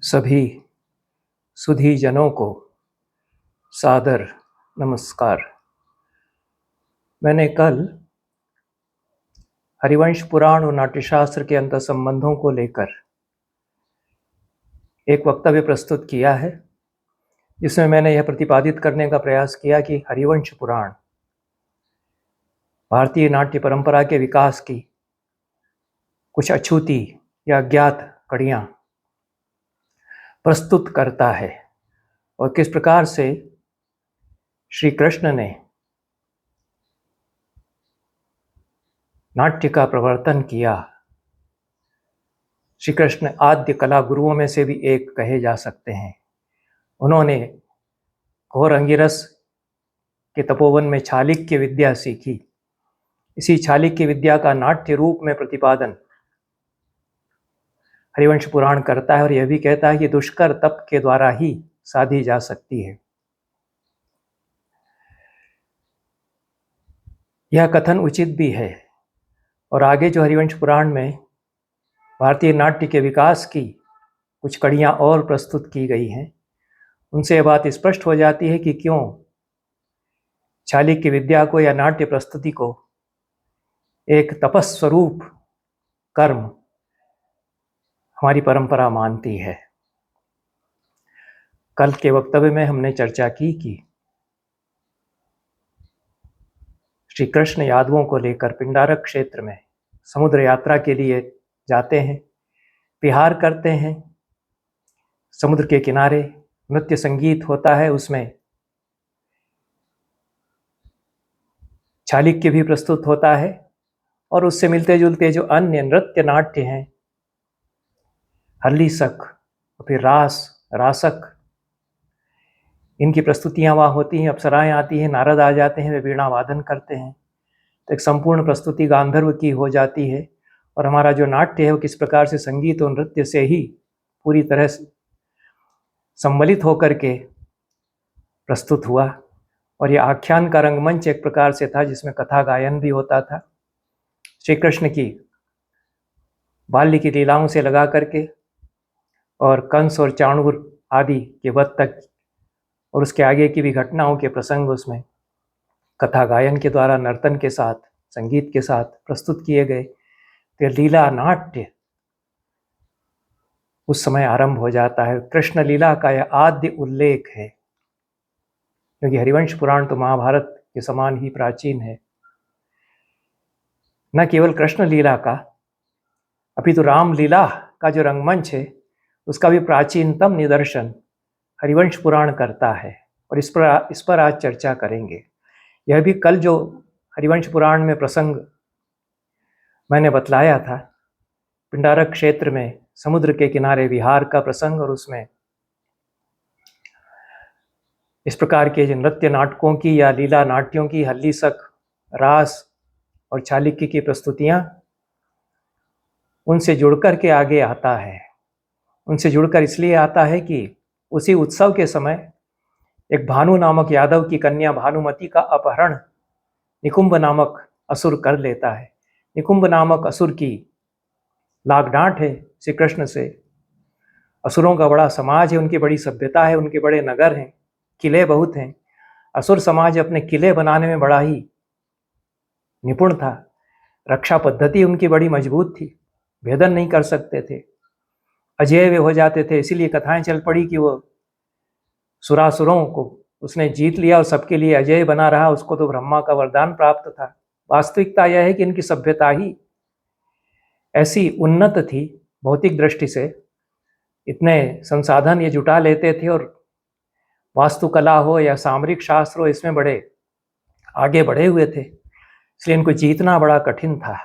सभी सुधी जनों को सादर नमस्कार। मैंने कल हरिवंश पुराण और नाट्यशास्त्र के अंतर संबंधों को लेकर एक वक्तव्य प्रस्तुत किया है, जिसमें मैंने यह प्रतिपादित करने का प्रयास किया कि हरिवंश पुराण भारतीय नाट्य परंपरा के विकास की कुछ अछूती या अज्ञात कड़ियाँ प्रस्तुत करता है और किस प्रकार से श्री कृष्ण ने नाट्य का प्रवर्तन किया। श्री कृष्ण आद्य कला गुरुओं में से भी एक कहे जा सकते हैं। उन्होंने घोर अंगिरस के तपोवन में चालिक्य विद्या सीखी। इसी चालिक्य विद्या का नाट्य रूप में प्रतिपादन हरिवंश पुराण करता है और यह भी कहता है कि दुष्कर तप के द्वारा ही साधी जा सकती है। यह कथन उचित भी है और आगे जो हरिवंश पुराण में भारतीय नाट्य के विकास की कुछ कड़ियाँ और प्रस्तुत की गई हैं, उनसे यह बात स्पष्ट हो जाती है कि क्यों चालिक्य विद्या को या नाट्य प्रस्तुति को एक तपस्वरूप कर्म हमारी परंपरा मानती है। कल के वक्तव्य में हमने चर्चा की कि श्री कृष्ण यादवों को लेकर पिंडारक क्षेत्र में समुद्र यात्रा के लिए जाते हैं, विहार करते हैं। समुद्र के किनारे नृत्य संगीत होता है, उसमें चालिक्य भी प्रस्तुत होता है और उससे मिलते जुलते जो अन्य नृत्य नाट्य हैं, हल्लीसक और फिर रासक, इनकी प्रस्तुतियाँ वहाँ होती हैं। अप्सराएं आती हैं, नारद आ जाते हैं, वे वीणा वादन करते हैं, तो एक संपूर्ण प्रस्तुति गांधर्व की हो जाती है। और हमारा जो नाट्य है वो किस प्रकार से संगीत और नृत्य से ही पूरी तरह से सम्मिलित होकर के प्रस्तुत हुआ। और यह आख्यान का रंगमंच एक प्रकार से था जिसमें कथा गायन भी होता था। श्री कृष्ण की बाल्य की लीलाओं से लगा करके और कंस और चाणूर आदि के वध तक और उसके आगे की भी घटनाओं के प्रसंग उसमें कथा गायन के द्वारा नर्तन के साथ संगीत के साथ प्रस्तुत किए गए। तो लीला नाट्य उस समय आरंभ हो जाता है। कृष्ण लीला का यह आद्य उल्लेख है, क्योंकि हरिवंश पुराण तो महाभारत के समान ही प्राचीन है। न केवल कृष्ण लीला का, अपितु राम लीला का जो रंगमंच है उसका भी प्राचीनतम निदर्शन हरिवंश पुराण करता है और इस पर आज चर्चा करेंगे। यह भी कल जो हरिवंश पुराण में प्रसंग मैंने बतलाया था, पिंडारक क्षेत्र में समुद्र के किनारे विहार का प्रसंग, और उसमें इस प्रकार के जो नृत्य नाटकों की या लीला नाट्यों की हल्लीसक, रास और चालिक्य की प्रस्तुतियाँ उनसे जुड़कर के आगे आता है। उनसे जुड़कर इसलिए आता है कि उसी उत्सव के समय एक भानु नामक यादव की कन्या भानुमति का अपहरण निकुंभ नामक असुर कर लेता है। निकुंभ नामक असुर की लाग डांट है श्री कृष्ण से। असुरों का बड़ा समाज है, उनकी बड़ी सभ्यता है, उनके बड़े नगर हैं, किले बहुत हैं। असुर समाज अपने किले बनाने में बड़ा ही निपुण था। रक्षा पद्धति उनकी बड़ी मजबूत थी, भेदन नहीं कर सकते थे, अजेय वे हो जाते थे। इसीलिए कथाएं चल पड़ी कि वो सुरासुरों को उसने जीत लिया और सबके लिए अजय बना रहा, उसको तो ब्रह्मा का वरदान प्राप्त था। वास्तविकता यह है कि इनकी सभ्यता ही ऐसी उन्नत थी भौतिक दृष्टि से, इतने संसाधन ये जुटा लेते थे और वास्तुकला हो या सामरिक शास्त्र हो, इसमें बड़े आगे बढ़े हुए थे, इसलिए इनको जीतना बड़ा कठिन था।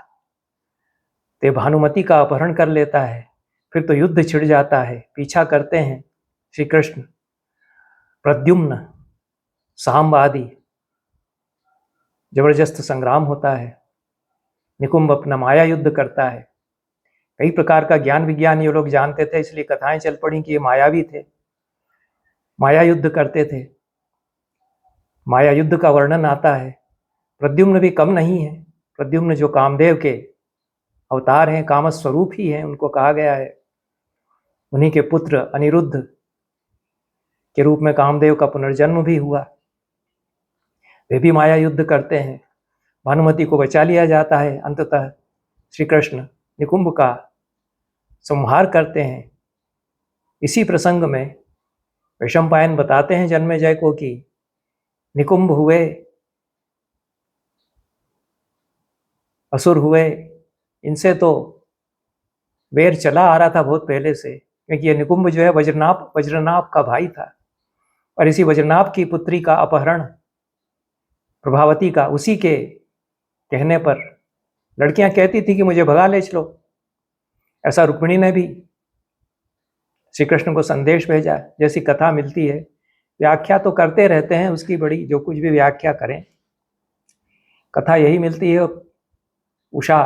ते भानुमति का अपहरण कर लेता है, फिर तो युद्ध छिड़ जाता है। पीछा करते हैं श्री कृष्ण, प्रद्युम्न, सांब आदि, जबरदस्त संग्राम होता है। निकुंभ अपना माया युद्ध करता है। कई प्रकार का ज्ञान विज्ञान ये लोग जानते थे, इसलिए कथाएं चल पड़ी कि ये मायावी थे, माया युद्ध करते थे। माया युद्ध का वर्णन आता है। प्रद्युम्न भी कम नहीं है। प्रद्युम्न जो कामदेव के अवतार हैं, कामस्वरूप ही हैं, उनको कहा गया है। उन्हीं के पुत्र अनिरुद्ध के रूप में कामदेव का पुनर्जन्म भी हुआ। वे भी माया युद्ध करते हैं, भानुमति को बचा लिया जाता है। अंततः श्री कृष्ण निकुंभ का संहार करते हैं। इसी प्रसंग में वैशंपायन बताते हैं जन्मेजय को कि निकुंभ हुए, असुर हुए, इनसे तो वैर चला आ रहा था बहुत पहले से, क्योंकि ये निकुंभ जो है वज्रनाभ का भाई था, और इसी वज्रनाभ की पुत्री का अपहरण प्रभावती का, उसी के कहने पर लड़कियां कहती थी कि मुझे भगा ले चलो। ऐसा रुक्मिणी ने भी श्री कृष्ण को संदेश भेजा, जैसी कथा मिलती है। व्याख्या तो करते रहते हैं उसकी बड़ी, जो कुछ भी व्याख्या करें, कथा यही मिलती है। उषा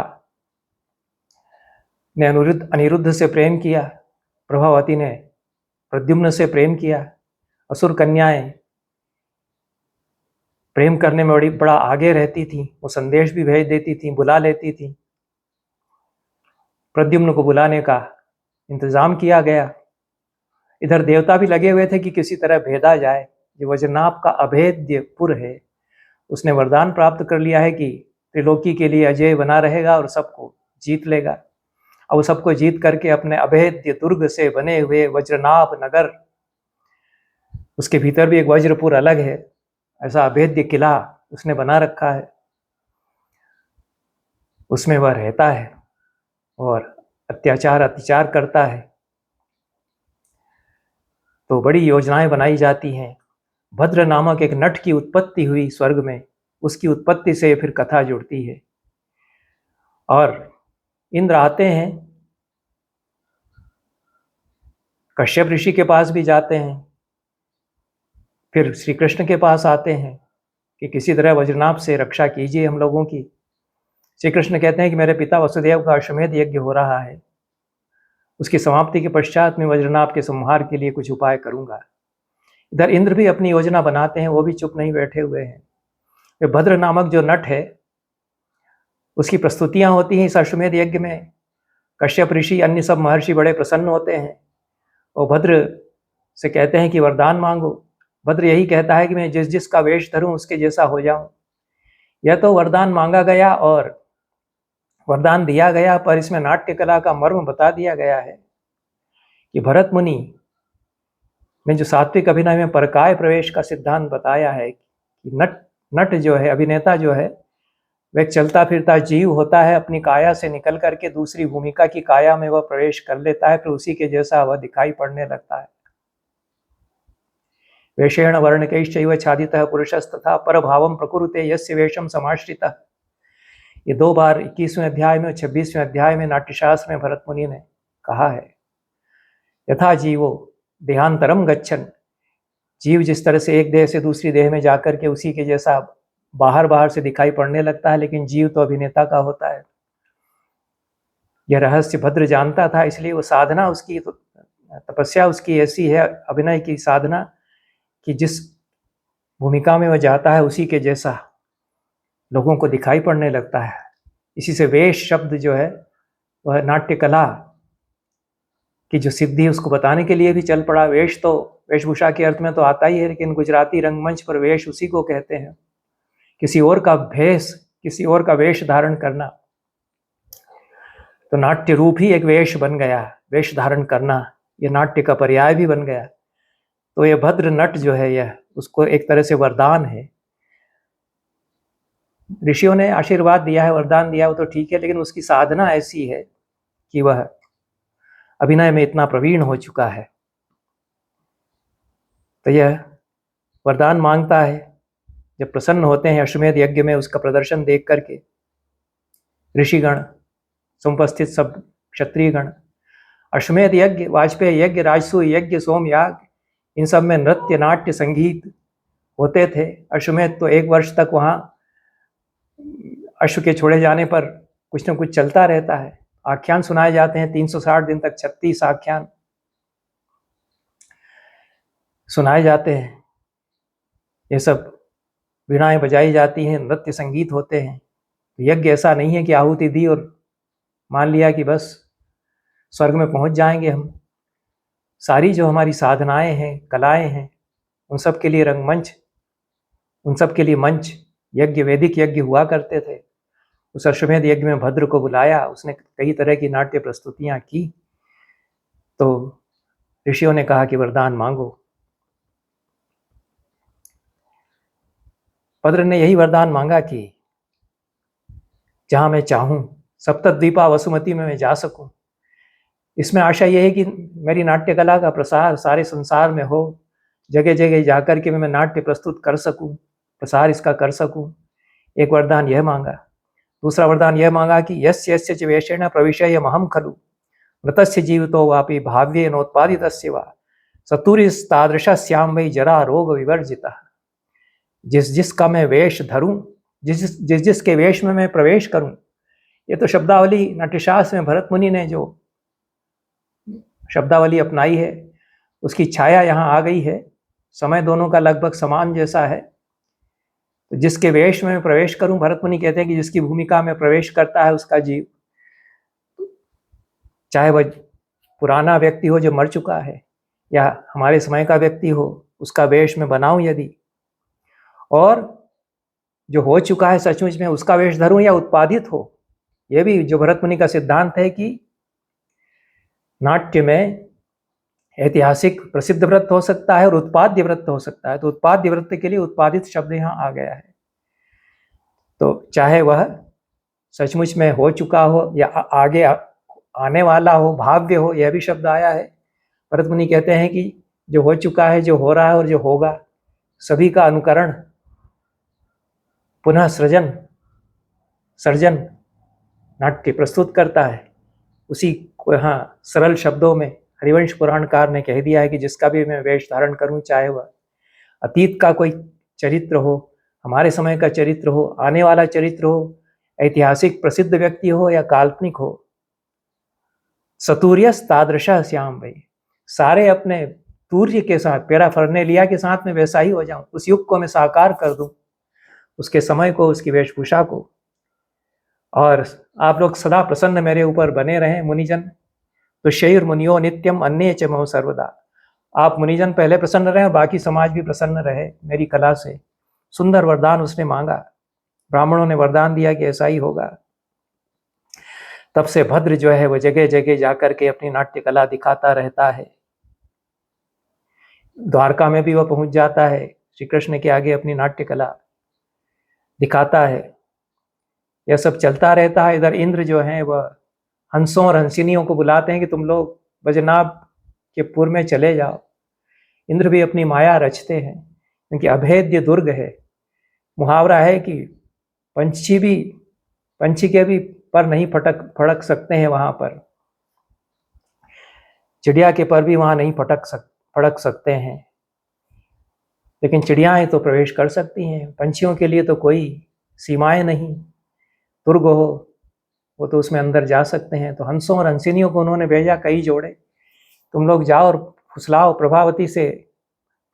ने अनिरुद्ध से प्रेम किया, प्रभावती ने प्रद्युम्न से प्रेम किया। असुर कन्याएं प्रेम करने में बड़ा आगे रहती थी, वो संदेश भी भेज देती थी, बुला लेती थी। प्रद्युम्न को बुलाने का इंतजाम किया गया। इधर देवता भी लगे हुए थे कि किसी तरह भेदा जाए। जो वज्रनाभ का अभेद्य पुर है, उसने वरदान प्राप्त कर लिया है कि त्रिलोकी के लिए अजय बना रहेगा और सबको जीत लेगा। अब सबको जीत करके अपने अभेद्य दुर्ग से बने हुए वज्रनाभ नगर, उसके भीतर भी एक वज्रपुर अलग है, ऐसा अभेद्य किला उसने बना रखा है, उसमें वह रहता है और अत्याचार करता है। तो बड़ी योजनाएं बनाई जाती हैं। भद्र नामक एक नट की उत्पत्ति हुई स्वर्ग में, उसकी उत्पत्ति से फिर कथा जुड़ती है। और इंद्र आते हैं, कश्यप ऋषि के पास भी जाते हैं, फिर श्री कृष्ण के पास आते हैं कि किसी तरह वज्रनाभ से रक्षा कीजिए हम लोगों की। श्री कृष्ण कहते हैं कि मेरे पिता वसुदेव का अश्वमेध यज्ञ हो रहा है, उसकी समाप्ति के पश्चात मैं वज्रनाभ के संहार के लिए कुछ उपाय करूंगा। इधर इंद्र भी अपनी योजना बनाते हैं, वो भी चुप नहीं बैठे हुए हैं। वे भद्र नामक जो नट है, उसकी प्रस्तुतियां होती हैं इस अश्वमेध यज्ञ में। कश्यप ऋषि, अन्य सब महर्षि बड़े प्रसन्न होते हैं और भद्र से कहते हैं कि वरदान मांगो। भद्र यही कहता है कि मैं जिस जिसका वेश धरूं उसके जैसा हो जाऊं। यह तो वरदान मांगा गया और वरदान दिया गया, पर इसमें नाट्य कला का मर्म बता दिया गया है कि भरत मुनि ने जो सात्विक अभिनय में परकाय प्रवेश का सिद्धांत बताया है कि नट जो है, अभिनेता जो है, वह चलता फिरता जीव होता है, अपनी काया से निकल करके दूसरी भूमिका की काया में वह प्रवेश कर लेता है, फिर उसी के जैसा वह दिखाई पड़ने लगता है। वेषेण वर्णकैश्चैव छादितः पुरुषस्तथा परभावं प्रकुरुते यस्य वेषम समाश्रितः। ये 2 बार 21वें अध्याय में और 26वें अध्याय में नाट्यशास्त्र में भरत मुनि ने कहा है। यथा जीवो देहांतरम गच्छन, जीव जिस तरह से एक देह से दूसरी देह में जाकर के उसी के जैसा बाहर से दिखाई पड़ने लगता है, लेकिन जीव तो अभिनेता का होता है। यह रहस्य भद्र जानता था, इसलिए वो साधना उसकी, तपस्या उसकी ऐसी है, अभिनय की साधना, कि जिस भूमिका में वह जाता है उसी के जैसा लोगों को दिखाई पड़ने लगता है। इसी से वेश शब्द जो है वह नाट्य कला की जो सिद्धि उसको बताने के लिए भी चल पड़ा। वेश तो वेशभूषा के अर्थ में तो आता ही है, लेकिन गुजराती रंगमंच पर वेश उसी को कहते हैं, किसी और का भेष, किसी और का वेश धारण करना। तो नाट्य रूप ही एक वेश बन गया, वेश धारण करना, यह नाट्य का पर्याय भी बन गया। तो यह भद्र नट जो है, यह उसको एक तरह से वरदान है। ऋषियों ने आशीर्वाद दिया है, वरदान दिया, वो तो ठीक है, लेकिन उसकी साधना ऐसी है कि वह अभिनय में इतना प्रवीण हो चुका है। तो यह वरदान मांगता है। जब प्रसन्न होते हैं अश्वमेध यज्ञ में उसका प्रदर्शन देख करके ऋषिगण, समुपस्थित सब क्षत्रियगण, अश्वमेध यज्ञ, वाजपेयी यज्ञ, राजसूय यज्ञ, सोमयाग, इन सब में नृत्य, नाट्य, संगीत होते थे। अश्वमेध तो 1 वर्ष तक वहाँ अश्व के छोड़े जाने पर कुछ न कुछ चलता रहता है। आख्यान सुनाए जाते हैं 360 दिन तक, 36 आख्यान सुनाए जाते हैं। ये सब वीणाएं बजाई जाती हैं, नृत्य संगीत होते हैं। यज्ञ ऐसा नहीं है कि आहुति दी और मान लिया कि बस स्वर्ग में पहुंच जाएंगे हम। सारी जो हमारी साधनाएं हैं, कलाएं हैं, उन सब के लिए रंगमंच, उन सब के लिए मंच, यज्ञ, वैदिक यज्ञ हुआ करते थे। उस अश्वमेध यज्ञ में भद्र को बुलाया, उसने कई तरह की नाट्य प्रस्तुतियां की। तो ऋषियों ने कहा कि वरदान मांगो। भद्र ने यही वरदान मांगा कि जहां मैं चाहूं सप्तद्वीपा वसुमती में मैं जा सकूं। इसमें आशा यह है कि मेरी नाट्य कला का प्रसार सारे संसार में हो, जगह जगह जाकर के मैं नाट्य प्रस्तुत कर सकूं, प्रसार इसका कर सकूं। एक वरदान यह मांगा। दूसरा वरदान यह मांगा कि यस्य यस्य च वेषेण प्रविशय महम खलु मृतस्य जीवितो वापि भाव्ये नोत्पादितस्य वा सतुरिस्तादृशस्याम वै जरा रोग विवर्जितः। जिस जिसका मैं वेश धरूं, जिसके वेश में मैं प्रवेश करूं। ये तो शब्दावली नाट्यशास्त्र में भरत मुनि ने जो शब्दावली अपनाई है, उसकी छाया यहाँ आ गई है। समय दोनों का लगभग समान जैसा है। तो जिसके वेश में मैं प्रवेश करूं, भरत मुनि कहते हैं कि जिसकी भूमिका में प्रवेश करता है उसका जीव, चाहे वह पुराना व्यक्ति हो जो मर चुका है या हमारे समय का व्यक्ति हो, उसका वेश में बनाऊं यदि, और जो हो चुका है सचमुच में उसका वेश धरूं या उत्पादित हो। यह भी जो भरत मुनि का सिद्धांत है कि नाट्य में ऐतिहासिक प्रसिद्ध व्रत हो सकता है और उत्पाद्य व्रत हो सकता है। तो उत्पाद्य व्रत के लिए उत्पादित शब्द यहाँ आ गया है। तो चाहे वह सचमुच में हो चुका हो या आगे आने वाला हो, भाव्य हो, यह भी शब्द आया है। भरत मुनि कहते हैं कि जो हो चुका है, जो हो रहा है और जो होगा, सभी का अनुकरण, पुनः सर्जन नाट्य प्रस्तुत करता है। उसी को यहाँ सरल शब्दों में हरिवंश पुराणकार ने कह दिया है कि जिसका भी मैं वेश धारण करूं, चाहे वह अतीत का कोई चरित्र हो, हमारे समय का चरित्र हो, आने वाला चरित्र हो, ऐतिहासिक प्रसिद्ध व्यक्ति हो या काल्पनिक हो, सतूर्यस तादृशः श्याम भाई, सारे अपने तूर्य के साथ, पैराफर्नेलिया के साथ में वैसा ही हो जाऊं, उस युग को मैं साकार कर दूं, उसके समय को, उसकी वेशभूषा को। और आप लोग सदा प्रसन्न मेरे ऊपर बने रहें मुनिजन। तो शैर मुनियो नित्यम अन्य च महो सर्वदा। आप मुनिजन पहले प्रसन्न रहें और बाकी समाज भी प्रसन्न रहे मेरी कला से। सुंदर वरदान उसने मांगा। ब्राह्मणों ने वरदान दिया कि ऐसा ही होगा। तब से भद्र जो है वह जगह जगह जाकर के अपनी नाट्य कला दिखाता रहता है। द्वारका में भी वह पहुंच जाता है, श्री कृष्ण के आगे अपनी नाट्य कला दिखाता है। यह सब चलता रहता है। इधर इंद्र जो है वह हंसों और हंसिनियों को बुलाते हैं कि तुम लोग वजनाभ के पुर में चले जाओ। इंद्र भी अपनी माया रचते हैं, क्योंकि अभेद्य दुर्ग है। मुहावरा है कि पंछी के भी पर नहीं फड़क सकते हैं वहां पर, चिड़िया के पर भी वहां नहीं फड़क सकते हैं, लेकिन चिड़ियाएं तो प्रवेश कर सकती हैं। पंछियों के लिए तो कोई सीमाएं नहीं, दुर्ग हो वो तो उसमें अंदर जा सकते हैं। तो हंसों और हंसिनियों को उन्होंने भेजा कई जोड़े, तुम लोग जाओ और फुसलाओ प्रभावती से,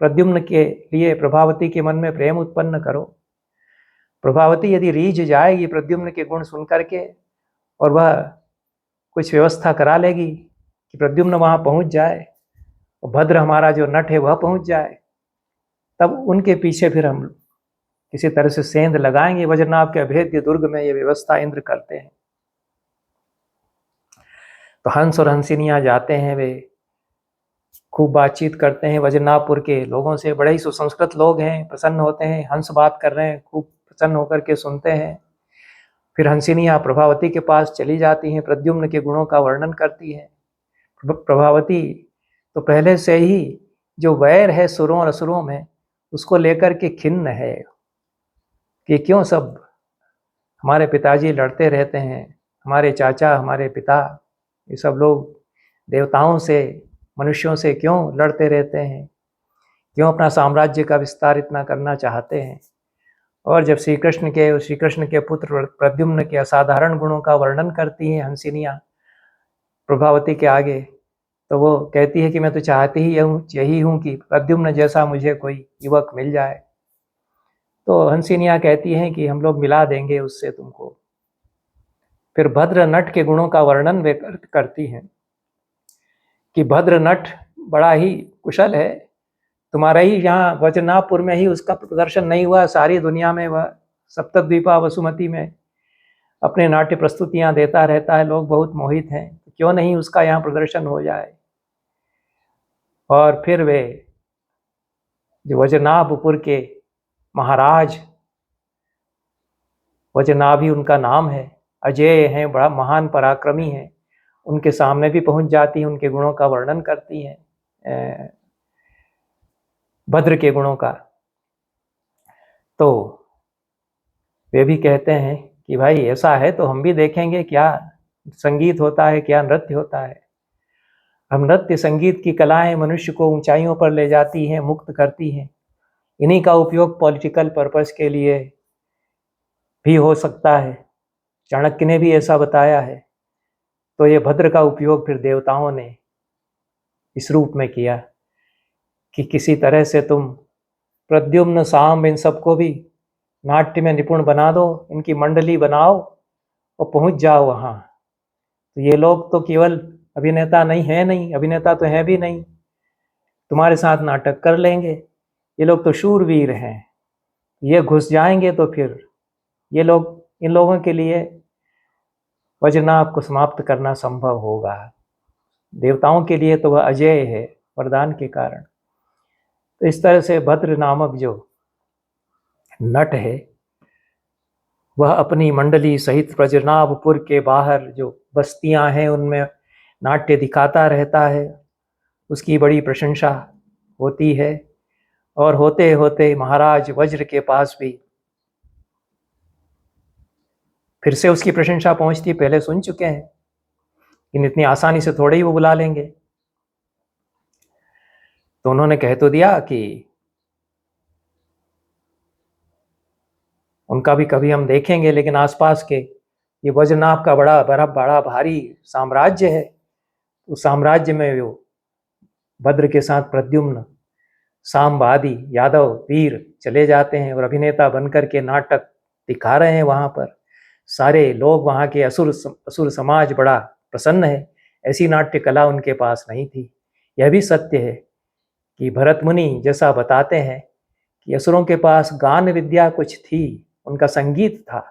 प्रद्युम्न के लिए प्रभावती के मन में प्रेम उत्पन्न करो। प्रभावती यदि रीझ जाएगी प्रद्युम्न के गुण सुन करके और वह कुछ व्यवस्था करा लेगी कि प्रद्युम्न वहां पहुंच जाए और भद्र हमारा जो नट है वह पहुंच जाए, तब उनके पीछे फिर हम किसी तरह से सेंध लगाएंगे। वज्रनाभ के अभेद्य दुर्ग में ये व्यवस्था इंद्र करते हैं। तो हंस और हंसिनियां जाते हैं, वे खूब बातचीत करते हैं वज्रनाभपुर के लोगों से। बड़े ही सुसंस्कृत लोग हैं, प्रसन्न होते हैं। हंस बात कर रहे हैं, खूब प्रसन्न होकर के सुनते हैं। फिर हंसिनियां प्रभावती के पास चली जाती हैं, प्रद्युम्न के गुणों का वर्णन करती हैं। प्रभावती तो पहले से ही जो वैर है सुरों और असुरों में, उसको लेकर के खिन्न है कि क्यों सब हमारे पिताजी लड़ते रहते हैं, हमारे चाचा, हमारे पिता, ये सब लोग देवताओं से, मनुष्यों से क्यों लड़ते रहते हैं, क्यों अपना साम्राज्य का विस्तार इतना करना चाहते हैं। और जब श्री कृष्ण के पुत्र प्रद्युम्न के असाधारण गुणों का वर्णन करती हैं हंसिनियां प्रभावती के आगे, तो वो कहती है कि मैं तो चाहती ही यही हूँ कि प्रद्युम्न जैसा मुझे कोई युवक मिल जाए। तो हंसिनियां कहती हैं कि हम लोग मिला देंगे उससे तुमको। फिर भद्र नट के गुणों का वर्णन वे करती हैं कि भद्र नट बड़ा ही कुशल है, तुम्हारा ही यहाँ वज्रनाभपुर में ही उसका प्रदर्शन नहीं हुआ, सारी दुनिया में वह सप्तद्वीपा वसुमती में अपने नाट्य प्रस्तुतियाँ देता रहता है, लोग बहुत मोहित हैं, तो क्यों नहीं उसका यहाँ प्रदर्शन हो जाए। और फिर वे जो वज्रनाभपुर के महाराज, वज्रनाभ ही उनका नाम है, अजेय हैं, बड़ा महान पराक्रमी हैं, उनके सामने भी पहुंच जाती हैं, उनके गुणों का वर्णन करती हैं, भद्र के गुणों का। तो वे भी कहते हैं कि भाई ऐसा है तो हम भी देखेंगे क्या संगीत होता है, क्या नृत्य होता है। हम नृत्य संगीत की कलाएं मनुष्य को ऊंचाइयों पर ले जाती हैं, मुक्त करती हैं। इन्हीं का उपयोग पॉलिटिकल पर्पस के लिए भी हो सकता है, चाणक्य ने भी ऐसा बताया है। तो ये भद्र का उपयोग फिर देवताओं ने इस रूप में किया कि किसी तरह से तुम प्रद्युम्न, साम, इन सबको भी नाट्य में निपुण बना दो, इनकी मंडली बनाओ और पहुंच जाओ वहाँ। तो ये लोग तो केवल अभिनेता नहीं, अभिनेता तो हैं भी नहीं, तुम्हारे साथ नाटक कर लेंगे, ये लोग तो शूरवीर हैं, ये घुस जाएंगे तो फिर ये लोग, इन लोगों के लिए वज्रनाभ को समाप्त करना संभव होगा। देवताओं के लिए तो वह अजेय है वरदान के कारण। तो इस तरह से भद्र नामक जो नट है वह अपनी मंडली सहित वज्रनाभपुर के बाहर जो बस्तियां हैं उनमें नाट्य दिखाता रहता है, उसकी बड़ी प्रशंसा होती है। और होते होते महाराज वज्र के पास भी फिर से उसकी प्रशंसा पहुंचती, पहले सुन चुके हैं, इन इतनी आसानी से थोड़े ही वो बुला लेंगे। तो उन्होंने कह तो दिया कि उनका भी कभी हम देखेंगे, लेकिन आसपास के ये वज्रनाभ का बड़ा भारी साम्राज्य है, उस साम्राज्य में वो भद्र के साथ प्रद्युम्न, सांब आदि यादव वीर चले जाते हैं और अभिनेता बनकर के नाटक दिखा रहे हैं वहाँ पर। सारे लोग, वहाँ के असुर समाज बड़ा प्रसन्न है, ऐसी नाट्य कला उनके पास नहीं थी। यह भी सत्य है कि भरत मुनि जैसा बताते हैं कि असुरों के पास गान विद्या कुछ थी, उनका संगीत था,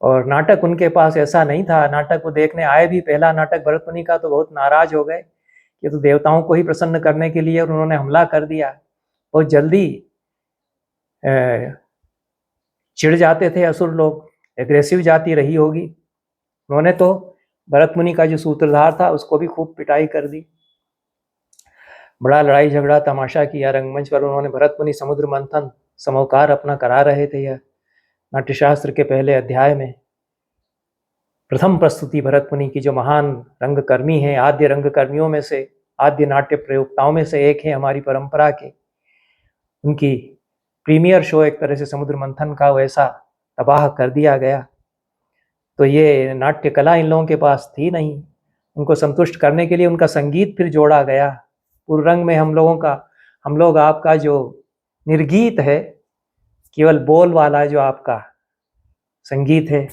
और नाटक उनके पास ऐसा नहीं था। नाटक वो देखने आए भी, पहला नाटक भरत मुनि का, तो बहुत नाराज हो गए कि तो देवताओं को ही प्रसन्न करने के लिए, और उन्होंने हमला कर दिया। बहुत जल्दी चिढ़ जाते थे असुर लोग, एग्रेसिव जाति रही होगी। उन्होंने तो भरत मुनि का जो सूत्रधार था उसको भी खूब पिटाई कर दी, बड़ा लड़ाई झगड़ा तमाशा किया रंगमंच पर। उन्होंने भरत मुनि समुद्र मंथन समोकार अपना करा रहे थे। यह नाट्यशास्त्र के पहले अध्याय में प्रथम प्रस्तुति भरत मुनि की, जो महान रंगकर्मी हैं, आद्य रंगकर्मियों में से, आद्य नाट्य प्रयोक्ताओं में से एक है हमारी परंपरा के। उनकी प्रीमियर शो एक तरह से समुद्र मंथन का, वैसा तबाह कर दिया गया। तो ये नाट्य कला इन लोगों के पास थी नहीं। उनको संतुष्ट करने के लिए उनका संगीत फिर जोड़ा गया। पूर्व रंग में हम लोग आपका जो निर्गीत है, केवल बोल वाला जो आपका संगीत है,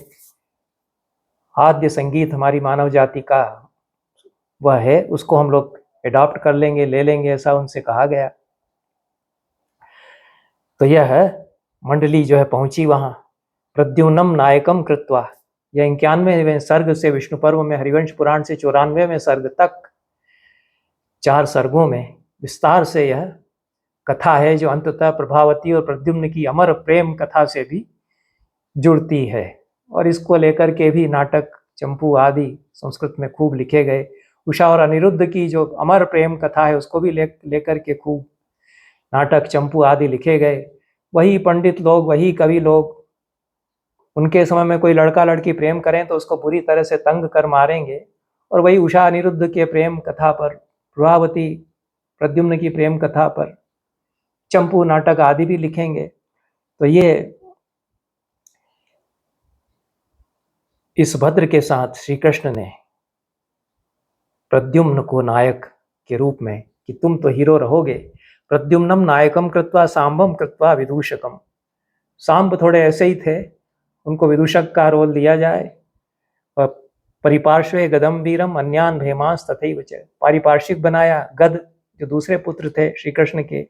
आद्य संगीत हमारी मानव जाति का वह है, उसको हम लोग एडॉप्ट कर लेंगे, ले लेंगे, ऐसा उनसे कहा गया। तो यह मंडली जो है पहुंची वहां, प्रद्युम्नम नायकम कृत्वा। यह 91वें सर्ग से, विष्णु पर्व में, हरिवंश पुराण से 94वें सर्ग तक 4 सर्गों में विस्तार से यह कथा है, जो अंततः प्रभावती और प्रद्युम्न की अमर प्रेम कथा से भी जुड़ती है। और इसको लेकर के भी नाटक, चंपू आदि संस्कृत में खूब लिखे गए। उषा और अनिरुद्ध की जो अमर प्रेम कथा है उसको भी लेकर के खूब नाटक, चंपू आदि लिखे गए। वही पंडित लोग, वही कवि लोग, उनके समय में कोई लड़का लड़की प्रेम करें तो उसको बुरी तरह से तंग कर मारेंगे, और वही उषा अनिरुद्ध के प्रेम कथा पर, प्रभावती प्रद्युम्न की प्रेम कथा पर चंपू नाटक आदि भी लिखेंगे। तो ये इस भद्र के साथ श्री कृष्ण ने प्रद्युम्न को नायक के रूप में, कि तुम तो हीरो रहोगे, प्रद्युम्नम नायकम कृत्वा सांबम कृत्वा विदूषकम। सांब थोड़े ऐसे ही थे, उनको विदूषक का रोल दिया जाए। और परिपार्श्वे गदम वीरम अन्यान भेमांस तथैव च, पारिपार्श्विक बनाया गद जो दूसरे पुत्र थे श्री कृष्ण के,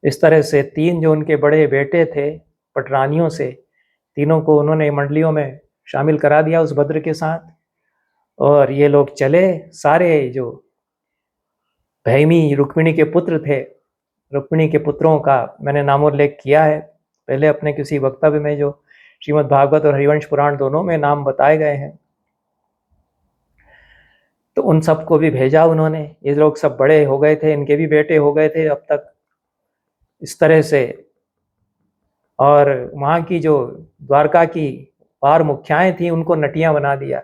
इस तरह से 3 जो उनके बड़े बेटे थे पटरानियों से, तीनों को उन्होंने मंडलियों में शामिल करा दिया उस भद्र के साथ। और ये लोग चले, सारे जो भैमी रुक्मिणी के पुत्र थे, रुक्मिणी के पुत्रों का मैंने नामोल्लेख किया है पहले अपने किसी वक्तव्य में, जो श्रीमद् भागवत और हरिवंश पुराण दोनों में नाम बताए गए हैं। तो उन सबको भी भेजा उन्होंने। ये लोग सब बड़े हो गए थे, इनके भी बेटे हो गए थे अब तक, इस तरह से। और वहाँ की जो द्वारका की पार मुखियाएँ थीं उनको नटियाँ बना दिया।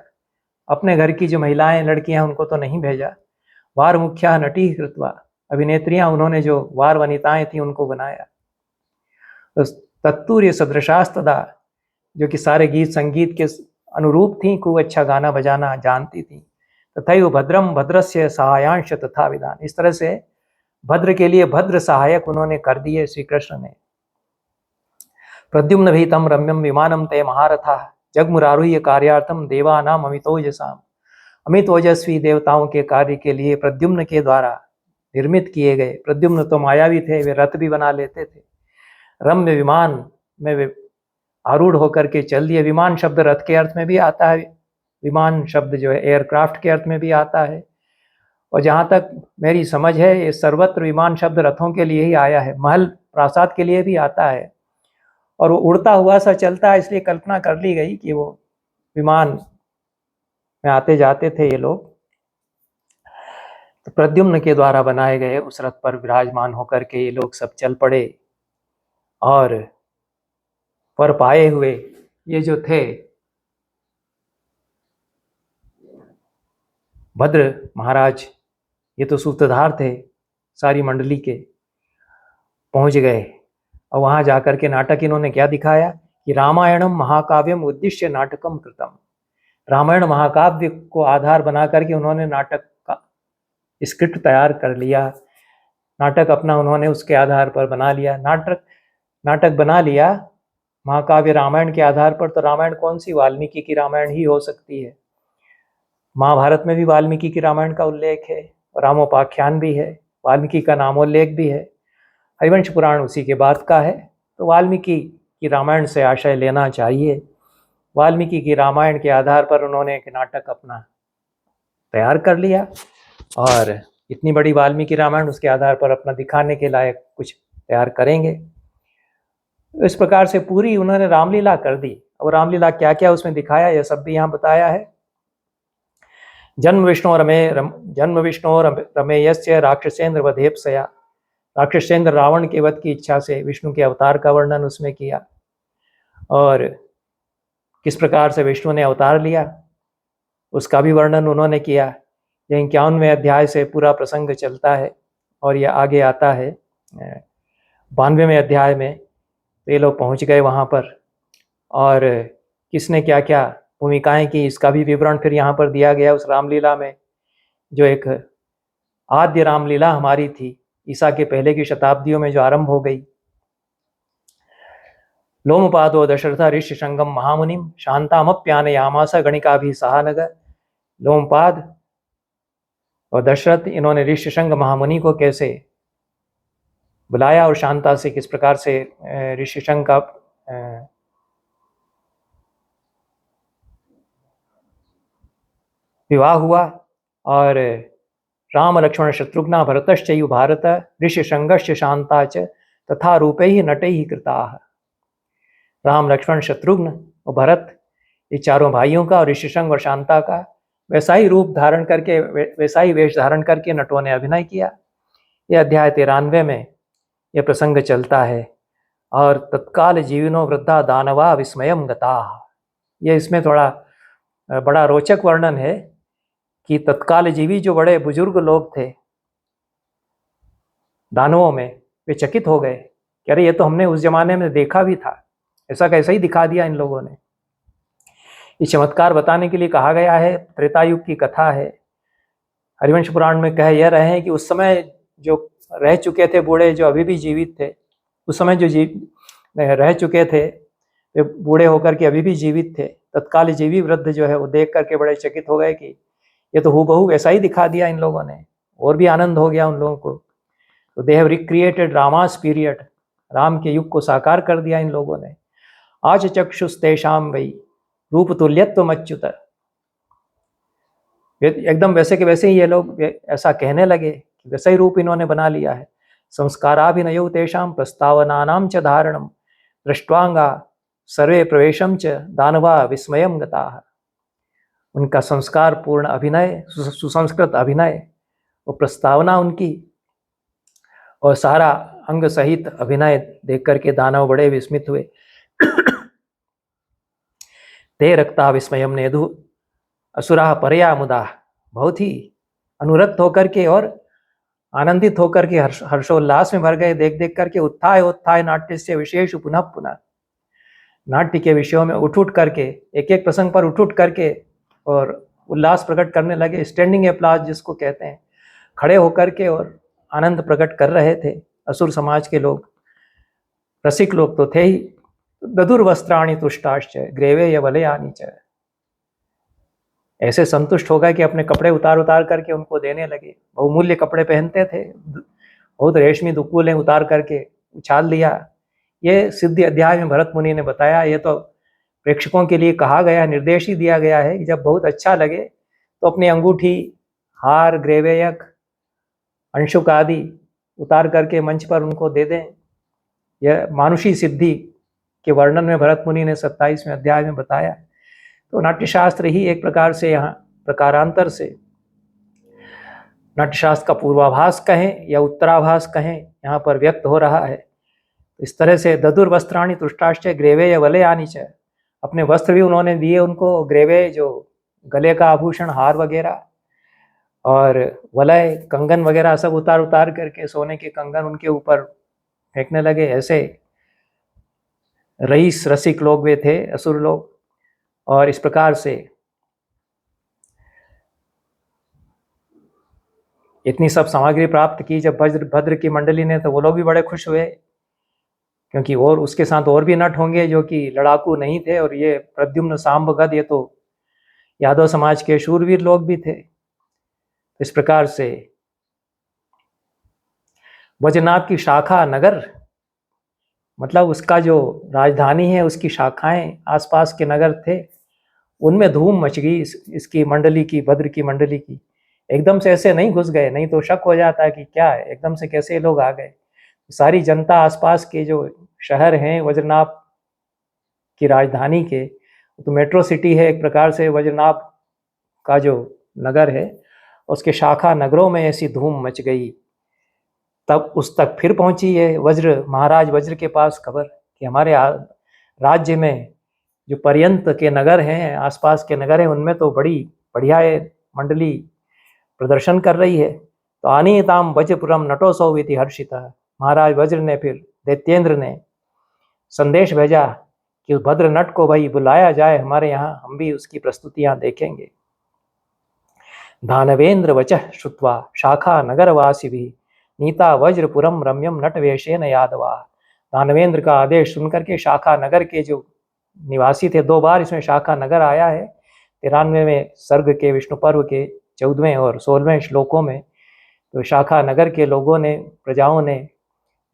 अपने घर की जो महिलाएं लड़कियां उनको तो नहीं भेजा। वार मुख्या नटी कृत्वा, अभिनेत्रियां उन्होंने जो वार वनिताएं थी उनको बनाया। तो तत्तूर्य सदृशास्तदा, जो कि सारे गीत संगीत के अनुरूप थी, खूब अच्छा गाना बजाना जानती थी। तथा वो भद्रम भद्रस्य सहायांश तथा विधान, इस तरह से भद्र के लिए भद्र सहायक उन्होंने कर दिए श्री कृष्ण ने। प्रद्युम्न भीतम रम्यम विमानम ते महारथा जगमुरारुह्य कार्यार्थम देवानाम अमितोजसाम, अमित ओजस्वी देवताओं के कार्य के लिए प्रद्युम्न के द्वारा निर्मित किए गए। प्रद्युम्न तो मायावी थे, वे रथ भी बना लेते थे। रम्य विमान में वे आरूढ़ होकर के चल दिए। विमान शब्द रथ के अर्थ में भी आता है, विमान शब्द जो है एयरक्राफ्ट के अर्थ में भी आता है। और जहाँ तक मेरी समझ है, ये सर्वत्र विमान शब्द रथों के लिए ही आया है, महल प्रासाद के लिए भी आता है। और वो उड़ता हुआ सा चलता है, इसलिए कल्पना कर ली गई कि वो विमान में आते जाते थे ये लोग। तो प्रद्युम्न के द्वारा बनाए गए उस रथ पर विराजमान होकर के ये लोग सब चल पड़े। और पर पाए हुए ये जो थे भद्र महाराज, ये तो सूत्रधार थे सारी मंडली के, पहुंच गए। और वहां जाकर के नाटक इन्होंने क्या दिखाया कि रामायणम महाकाव्यम उद्दिश्य नाटकम कृतम, रामायण महाकाव्य को आधार बना करके उन्होंने नाटक का स्क्रिप्ट तैयार कर लिया। नाटक अपना उन्होंने उसके आधार पर बना लिया। नाटक बना लिया महाकाव्य रामायण के आधार पर। तो रामायण कौन सी, वाल्मीकि की रामायण ही हो सकती है। महाभारत में भी वाल्मीकि की रामायण का उल्लेख है, रामोपाख्यान भी है, वाल्मीकि का नामोल्लेख भी है, हरिवंश पुराण उसी के बाद का है। तो वाल्मीकि की रामायण से आशय लेना चाहिए। वाल्मीकि की रामायण के आधार पर उन्होंने एक नाटक अपना तैयार कर लिया। और इतनी बड़ी वाल्मीकि रामायण, उसके आधार पर अपना दिखाने के लायक कुछ तैयार करेंगे। इस प्रकार से पूरी उन्होंने रामलीला कर दी। और रामलीला क्या क्या उसमें दिखाया, यह सब भी यहाँ बताया है। जन्म विष्णु रमेयस्य राक्षसेंद्र वधेप्सया, राक्षसेंद्र रावण के वध की इच्छा से विष्णु के अवतार का वर्णन उसमें किया। और किस प्रकार से विष्णु ने अवतार लिया उसका भी वर्णन उन्होंने किया। यह 51वें अध्याय से पूरा प्रसंग चलता है। और यह आगे आता है 92वें अध्याय में। तो ये लोग पहुंच गए वहाँ पर, और किसने क्या क्या भूमिकाएं की इसका भी विवरण फिर यहाँ पर दिया गया। उस रामलीला में जो एक आद्य रामलीला हमारी थी, ईसा के पहले की शताब्दियों में जो आरंभ हो गई। लोमपादो दशरथ ऋष्यशृंगम महामुनिम शांतामप्यानयामास गणिकाभि सहानगर। लोमपाद और दशरथ, इन्होंने ऋष्यशृंग महामुनि को कैसे बुलाया और शांता से किस प्रकार से ऋष्यशृंग का विवाह हुआ। और राम लक्ष्मण शत्रुघ्ना भरतश्चयु भारत ऋष्यशृंगश्च शांता च तथा रूपैः नटैः कृताः। राम लक्ष्मण शत्रुघ्न और भरत, ये चारों भाइयों का, और ऋष्यशृंग और शांता का वैसा ही रूप धारण करके, वैसा ही वेश धारण करके नटों ने अभिनय किया। यह अध्याय 93 में यह प्रसंग चलता है। और तत्काल जीवनो वृद्धा दानवा विस्मयम गता, यह इसमें थोड़ा बड़ा रोचक वर्णन है कि तत्काल जीवी जो बड़े बुजुर्ग लोग थे दानवों में, वे चकित हो गए कि अरे ये तो हमने उस जमाने में देखा भी था, ऐसा कैसे ही दिखा दिया इन लोगों ने। ये चमत्कार बताने के लिए कहा गया है। त्रेतायुग की कथा है। हरिवंश पुराण में कह यह रहे हैं कि उस समय जो रह चुके थे बूढ़े, जो अभी भी जीवित थे, उस समय जो रह चुके थे वे बूढ़े होकर के अभी भी जीवित थे। तत्काल जीवी वृद्ध जो है वो देख करके बड़े चकित हो गए कि ये तो हूबहू वैसा ही दिखा दिया इन लोगों ने। और भी आनंद हो गया उन लोगों को। तो they have recreated रामास period, Ram के युग को साकार कर दिया इन लोगों ने। आज चक्षुस्तेषाम वै रूप तुल्यत्व अच्युत, एकदम वैसे के वैसे ही ये लोग ऐसा कहने लगे कि वैसा ही रूप इन्होंने बना लिया है। संस्काराभिनयो तेषां प्रस्तावनानां च धारणम दृष्ट्वांगा सर्वे प्रवेशम च दानवा विस्मयम गताः। उनका संस्कार पूर्ण अभिनय, सुसंस्कृत अभिनय और प्रस्तावना उनकी और सारा अंग सहित अभिनय देख करके दानव बड़े विस्मित हुए। ते रक्ता विस्मयम नेदु असुरा परया मुदा, बहुत ही अनुरक्त होकर के और आनंदित होकर के हर्षोल्लास में भर गए देख देख करके। उत्थाय उत्थाय नाट्य से विशेष पुनः पुनः, नाट्य के विषयों में उठ करके एक एक प्रसंग पर उठ करके और उल्लास प्रकट करने लगे। स्टैंडिंग एप्लाज जिसको कहते हैं, खड़े होकर के और आनंद प्रकट कर रहे थे असुर समाज के लोग। रसिक लोग तो थे ही। ददुर्वस्त्राणि तुष्टाश्च ग्रेवे य वलयानि च, ऐसे संतुष्ट हो गए कि अपने कपड़े उतार उतार करके उनको देने लगे। बहुमूल्य कपड़े पहनते थे, बहुत रेशमी दुकुलें उतार करके उछाल दिया। ये सिद्धि अध्याय में भरत मुनि ने बताया। ये तो प्रेक्षकों के लिए कहा गया, निर्देश ही दिया गया है कि जब बहुत अच्छा लगे तो अपनी अंगूठी, हार, ग्रेवेयक, अंशुक आदि उतार करके मंच पर उनको दे दें। यह मानुषी सिद्धि के वर्णन में भरत मुनि ने 27वें अध्याय में बताया। तो नाट्यशास्त्र ही एक प्रकार से यहाँ प्रकारांतर से नाट्यशास्त्र का पूर्वाभास कहें या उत्तराभास कहें, यहाँ पर व्यक्त हो रहा है। इस तरह से ददुर्वस्त्राणि तुष्टाश्च ग्रेवे या वलयानि च, अपने वस्त्र भी उन्होंने दिए उनको, ग्रेवे जो गले का आभूषण, हार वगैरह, और वलय कंगन वगैरह सब उतार उतार करके सोने के कंगन उनके ऊपर फेंकने लगे। ऐसे रईस रसिक लोग वे थे, असुर लोग। और इस प्रकार से इतनी सब सामग्री प्राप्त की जब भद्र की मंडली ने, तो वो लोग भी बड़े खुश हुए, क्योंकि और उसके साथ और भी नट होंगे जो कि लड़ाकू नहीं थे। और ये प्रद्युम्न, सांबगद, ये तो यादव समाज के शूरवीर लोग भी थे। इस प्रकार से वज्रनाभ की शाखा नगर, मतलब उसका जो राजधानी है, उसकी शाखाएं आसपास के नगर थे, उनमें धूम मच गई इसकी मंडली की, भद्र की मंडली की। एकदम से ऐसे नहीं घुस गए, नहीं तो शक हो जाता कि क्या है, एकदम से कैसे लोग आ गए। सारी जनता आसपास के जो शहर हैं वज्रनाभ की राजधानी के, तो मेट्रो सिटी है एक प्रकार से वज्रनाभ का जो नगर है, उसके शाखा नगरों में ऐसी धूम मच गई। तब उस तक फिर पहुंची है वज्र, महाराज वज्र के पास खबर कि हमारे राज्य में जो पर्यंत के नगर हैं, आसपास के नगर हैं, उनमें तो बड़ी बढ़िया मंडली प्रदर्शन कर रही है। तो आनीताम वज्रपुरम नटोसौ इति हर्षिता, महाराज वज्र ने, फिर दैत्येंद्र ने संदेश भेजा कि उस भद्र नट को भाई बुलाया जाए हमारे यहाँ, हम भी उसकी प्रस्तुतियां देखेंगे। दानवेंद्र वचः श्रुत्वा शाखा नगरवासी भी नीता वज्रपुरम रम्यम नटवेशेन यादवा। दानवेंद्र का आदेश सुनकर के शाखा नगर के जो निवासी थे, 2 बार इसमें शाखा नगर आया है, 93वें सर्ग के विष्णु पर्व के 14वें और 16वें श्लोकों में। तो शाखा नगर के लोगों ने, प्रजाओं ने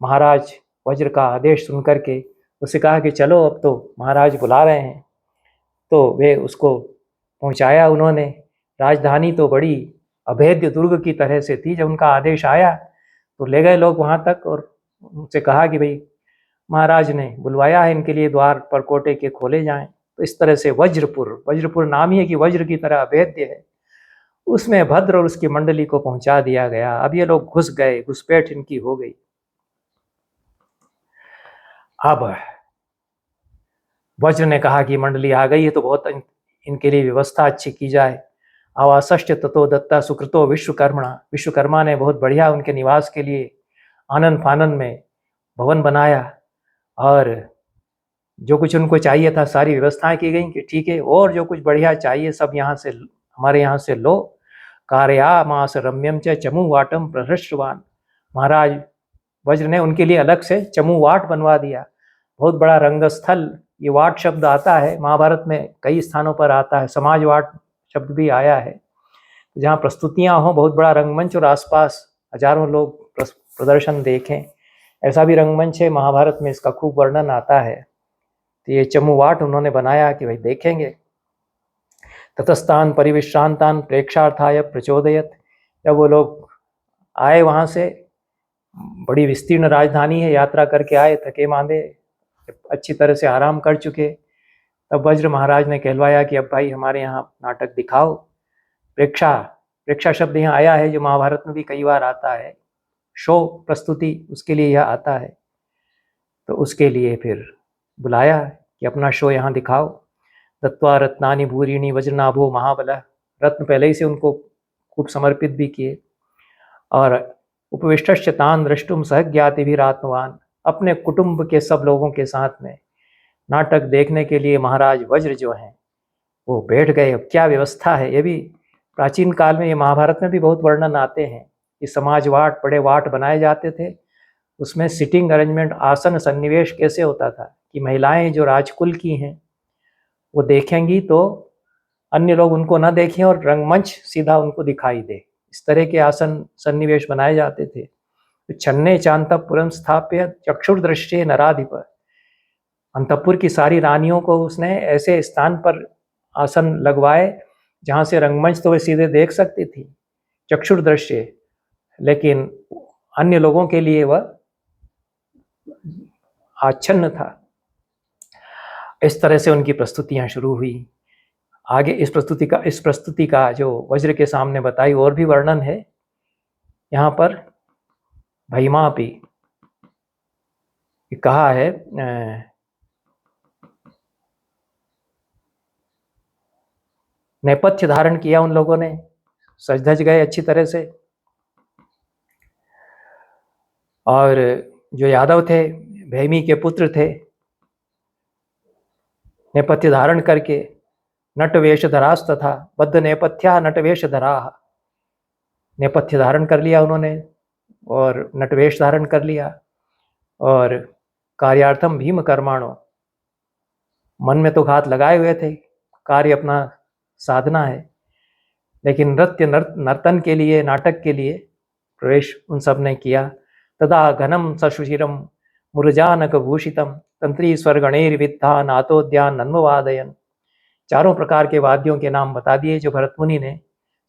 महाराज वज्र का आदेश सुनकर के उससे कहा कि चलो अब तो महाराज बुला रहे हैं। तो वे उसको पहुंचाया उन्होंने। राजधानी तो बड़ी अभेद्य दुर्ग की तरह से थी। जब उनका आदेश आया तो ले गए लोग वहां तक और उनसे कहा कि भाई महाराज ने बुलवाया है, इनके लिए द्वार पर कोटे के खोले जाएं। तो इस तरह से वज्रपुर नाम ही है कि वज्र की तरह अभेद्य है, उसमें भद्र और उसकी मंडली को पहुंचा दिया गया। अब ये लोग घुस गए, घुसपैठ इनकी हो गई। अब वज्र ने कहा कि मंडली आ गई है तो बहुत इनके लिए व्यवस्था अच्छी की जाए। आवासश्च ततो दत्ता सुकृतो विश्वकर्मणा, विश्वकर्मा ने बहुत बढ़िया उनके निवास के लिए आनंद फानंद में भवन बनाया और जो कुछ उनको चाहिए था सारी व्यवस्थाएं की गई कि ठीक है, और जो कुछ बढ़िया चाहिए सब यहाँ से, हमारे यहाँ से लो। कार्यामास रम्यम च चमू वाटम प्रहृष्टवान, महाराज वज्र ने उनके लिए अलग से चमू वाट बनवा दिया। बहुत बड़ा रंगस्थल, ये वाट शब्द आता है महाभारत में कई स्थानों पर आता है, समाज वाट शब्द भी आया है। जहाँ प्रस्तुतियाँ हों, बहुत बड़ा रंगमंच और आसपास हजारों लोग प्रदर्शन देखें, ऐसा भी रंगमंच है। महाभारत में इसका खूब वर्णन आता है। तो ये चमुवाट उन्होंने बनाया कि भाई देखेंगे। ततस्तान परिविश्रांतान प्रेक्षार्थाय प्रचोदयत। जब वो लोग आए वहाँ से, बड़ी विस्तीर्ण राजधानी है, यात्रा करके आए, थके मांदे, अच्छी तरह से आराम कर चुके, तब वज्र महाराज ने कहलवाया कि अब भाई हमारे यहाँ नाटक दिखाओ। प्रेक्षा, प्रेक्षा शब्द यहाँ आया है जो महाभारत में भी कई बार आता है। शो, प्रस्तुति, उसके लिए यह आता है। तो उसके लिए फिर बुलाया कि अपना शो यहाँ दिखाओ। दत्वा रत्नानि भूरिणी वज्रनाभो महाबल। रत्न पहले ही से उनको खूब समर्पित भी किए। और उपविष्टश्च तान द्रष्टुम सह ज्ञातिभिरात्मवान। अपने कुटुंब के सब लोगों के साथ में नाटक देखने के लिए महाराज वज्र जो हैं वो बैठ गए। अब क्या व्यवस्था है, ये भी प्राचीन काल में, ये महाभारत में भी बहुत वर्णन आते हैं कि समाज वाट, बड़े वाट बनाए जाते थे, उसमें सिटिंग अरेंजमेंट, आसन सन्निवेश कैसे होता था कि महिलाएं जो राजकुल की हैं वो देखेंगी तो अन्य लोग उनको न देखें और रंगमंच सीधा उनको दिखाई दे, इस तरह के आसन सन्निवेश बनाए जाते थे। तो छन्ने चांतपुरम स्थाप्य चक्षुर्दृष्टि नराधिप। अंतपुर की सारी रानियों को उसने ऐसे स्थान पर आसन लगवाए जहाँ से रंगमंच तो वे सीधे देख सकती थी, चक्षुर्दृष्टि, लेकिन अन्य लोगों के लिए वह आच्छन्न था। इस तरह से उनकी प्रस्तुतियां शुरू हुई। आगे इस प्रस्तुति का जो वज्र के सामने बताई और भी वर्णन है यहाँ पर। भैमापि कहा है, नेपथ्य धारण किया उन लोगों ने, सज धज गए अच्छी तरह से। और जो यादव थे, भैमी के पुत्र थे, नेपथ्य धारण करके नट वेश धरास तथा बद्ध नेपथ्या नट वेश धरा। नेपथ्य धारण कर लिया उन्होंने और नटवेश धारण कर लिया। और कार्यार्थम भीम कर्माणो, मन में तो घात लगाए हुए थे, कार्य अपना साधना है, लेकिन नृत्य नर्तन के लिए, नाटक के लिए प्रवेश उन सब ने किया। तदा घनम सशुचिरम मुरजानक भूषितम तंत्री स्वरगणैर्विद्धा नातोद्यान नन्मवादयन। चारों प्रकार के वाद्यों के नाम बता दिए जो भरत मुनि ने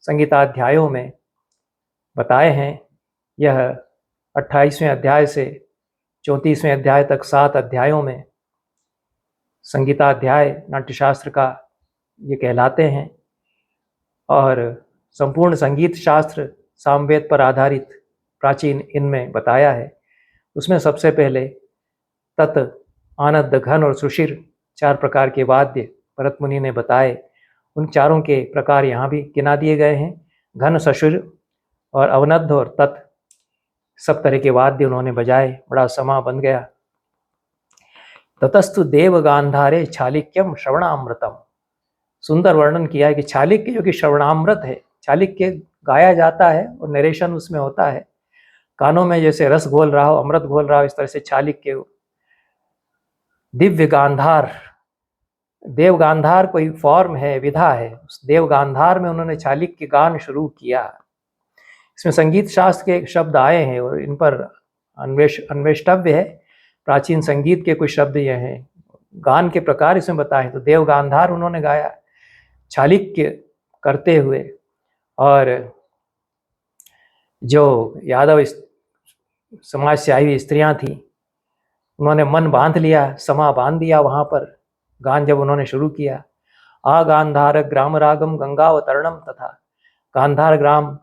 संगीताध्यायों में बताए हैं। यह 28वें अध्याय से 34वें अध्याय तक 7 अध्यायों में संगीताध्याय नाट्यशास्त्र का ये कहलाते हैं। और संपूर्ण संगीत शास्त्र सामवेद पर आधारित प्राचीन इनमें बताया है। उसमें सबसे पहले तत्, आनंद, घन और सुशिर 4 प्रकार के वाद्य भरत मुनि ने बताए। उन चारों के प्रकार यहाँ भी गिना दिए गए हैं। घन, सशुर और अवनद्ध और तत्, सब तरह के वाद्य उन्होंने बजाए। बड़ा समा बन गया। ततस्तु देव गांधारे छालिक्यम श्रवणामृतम। सुंदर वर्णन किया है कि छालिक्य जो कि श्रवणामृत है, छालिक्य गाया जाता है और नरेशन उसमें होता है, कानों में जैसे रस घोल रहा हो, अमृत घोल रहा हो, इस तरह से छालिक्य। दिव्य गांधार, देव गांधार कोई फॉर्म है, विधा है, उस देव गांधार में उन्होंने छालिक्य गान शुरू किया। इसमें संगीत शास्त्र के शब्द आए हैं और इन पर अन्वेष्टव्य है। प्राचीन संगीत के कुछ शब्द ये हैं, गान के प्रकार इसमें बताए। तो देव गांधार उन्होंने गाया छालिक्य करते हुए। और जो यादव समाज से आई हुई स्त्रियां थी, उन्होंने मन बांध लिया, समा बांध दिया वहाँ पर। गान जब उन्होंने शुरू किया, आ गांधार ग्राम रागम गंगावतरणम तथा। गांधार ग्राम